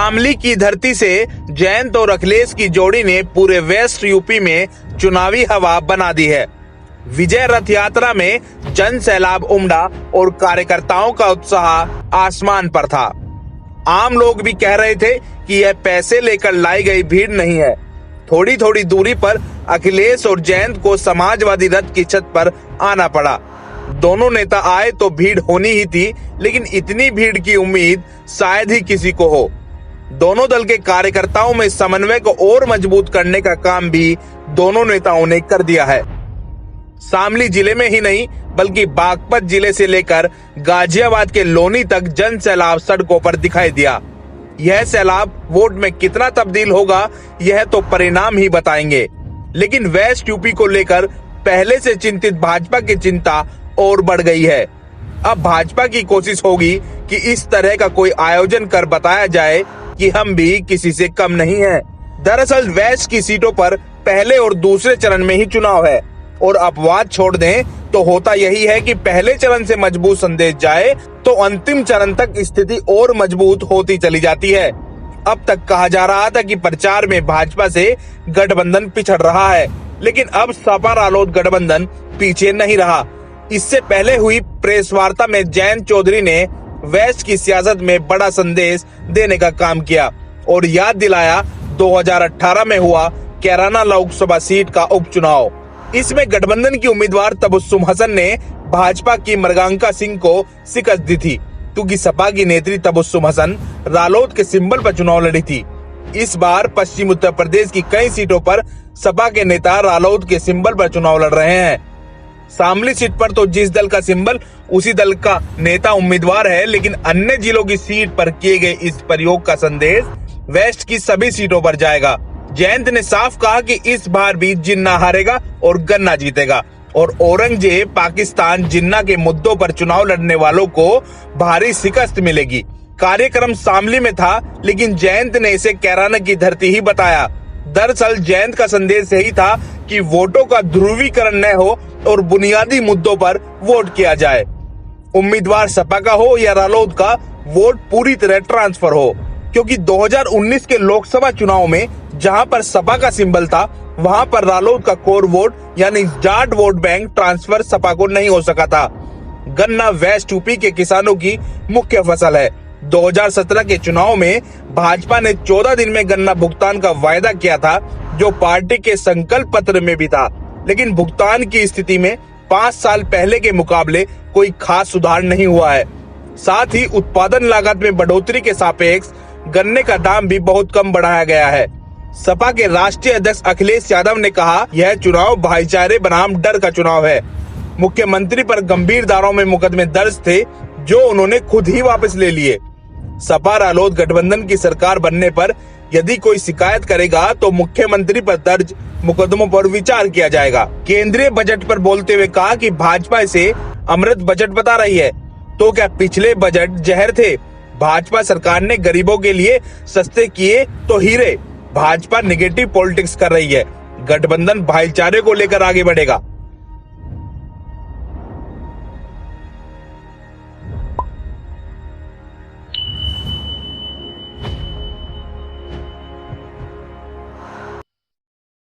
शामली की धरती से जयंत और अखिलेश की जोड़ी ने पूरे वेस्ट यूपी में चुनावी हवा बना दी है। विजय रथ यात्रा में जन सैलाब उमड़ा और कार्यकर्ताओं का उत्साह आसमान पर था। आम लोग भी कह रहे थे कि यह पैसे लेकर लाई गई भीड़ नहीं है। थोड़ी थोड़ी दूरी पर अखिलेश और जयंत को समाजवादी रथ की छत पर आना पड़ा। दोनों नेता आए तो भीड़ होनी ही थी, लेकिन इतनी भीड़ की उम्मीद शायद ही किसी को हो। दोनों दल के कार्यकर्ताओं में समन्वय को और मजबूत करने का काम भी दोनों नेताओं ने कर दिया है। शामली जिले में ही नहीं बल्कि बागपत जिले से लेकर गाजियाबाद के लोनी तक जन सैलाब सड़कों पर दिखाई दिया। यह सैलाब वोट में कितना तब्दील होगा यह तो परिणाम ही बताएंगे। लेकिन वेस्ट यूपी को लेकर पहले से चिंतित भाजपा की चिंता और बढ़ गई है। अब भाजपा की कोशिश होगी कि इस तरह का कोई आयोजन कर बताया जाए कि हम भी किसी से कम नहीं हैं। दरअसल वेस्ट की सीटों पर पहले और दूसरे चरण में ही चुनाव है और अपवाद छोड़ दें तो होता यही है कि पहले चरण से मजबूत संदेश जाए तो अंतिम चरण तक स्थिति और मजबूत होती चली जाती है। अब तक कहा जा रहा था कि प्रचार में भाजपा से गठबंधन पिछड़ रहा है, लेकिन अब सपा रालोद गठबंधन पीछे नहीं रहा। इससे पहले हुई प्रेस वार्ता में जयंत चौधरी ने वेस्ट की सियासत में बड़ा संदेश देने का काम किया और याद दिलाया 2018 में हुआ कैराना लोकसभा सीट का उपचुनाव। इसमें गठबंधन की उम्मीदवार तबस्सुम हसन ने भाजपा की मृगांका सिंह को शिकस्त दी थी, क्योंकि सपा की नेत्री तबस्सुम हसन रालोद के सिंबल पर चुनाव लड़ी थी। इस बार पश्चिम उत्तर प्रदेश की कई सीटों पर सपा के नेता रालोद के सिंबल पर चुनाव लड़ रहे हैं। शामली सीट पर तो जिस दल का सिंबल उसी दल का नेता उम्मीदवार है, लेकिन अन्य जिलों की सीट पर किए गए इस प्रयोग का संदेश वेस्ट की सभी सीटों पर जाएगा। जयंत ने साफ कहा कि इस बार भी जिन्ना हारेगा और गन्ना जीतेगा और औरंगजेब पाकिस्तान जिन्ना के मुद्दों पर चुनाव लड़ने वालों को भारी शिकस्त मिलेगी। कार्यक्रम शामली में था, लेकिन जयंत ने इसे कैराना की धरती ही बताया। दरअसल जयंत का संदेश यही था कि वोटों का ध्रुवीकरण न हो और बुनियादी मुद्दों पर वोट किया जाए। उम्मीदवार सपा का हो या रालोद का, वोट पूरी तरह ट्रांसफर हो, क्योंकि 2019 के लोकसभा चुनाव में जहां पर सपा का सिंबल था वहां पर रालोद का कोर वोट यानी Jat vote bank transfer Sapa को नहीं हो सका था। गन्ना वेस्ट यूपी के किसानों की मुख्य फसल है। 2017 के चुनाव में भाजपा ने 14 दिन में गन्ना भुगतान का वायदा किया था, जो पार्टी के संकल्प पत्र में भी था, लेकिन भुगतान की स्थिति में 5 साल पहले के मुकाबले कोई खास सुधार नहीं हुआ है। साथ ही उत्पादन लागत में बढ़ोतरी के सापेक्ष गन्ने का दाम भी बहुत कम बढ़ाया गया है। सपा के राष्ट्रीय अध्यक्ष अखिलेश यादव ने कहा, यह चुनाव भाईचारे बनाम डर का चुनाव है। मुख्यमंत्री पर गंभीर धाराओं में मुकदमे दर्ज थे, जो उन्होंने खुद ही वापस ले लिए। सपा रालोद गठबंधन की सरकार बनने पर यदि कोई शिकायत करेगा तो मुख्यमंत्री पर दर्ज मुकदमों पर विचार किया जाएगा। केंद्रीय बजट पर बोलते हुए कहा कि भाजपा इसे अमृत बजट बता रही है, तो क्या पिछले बजट जहर थे? भाजपा सरकार ने गरीबों के लिए सस्ते किए तो हीरे। भाजपा नेगेटिव पॉलिटिक्स कर रही है। गठबंधन भाईचारे को लेकर आगे बढ़ेगा।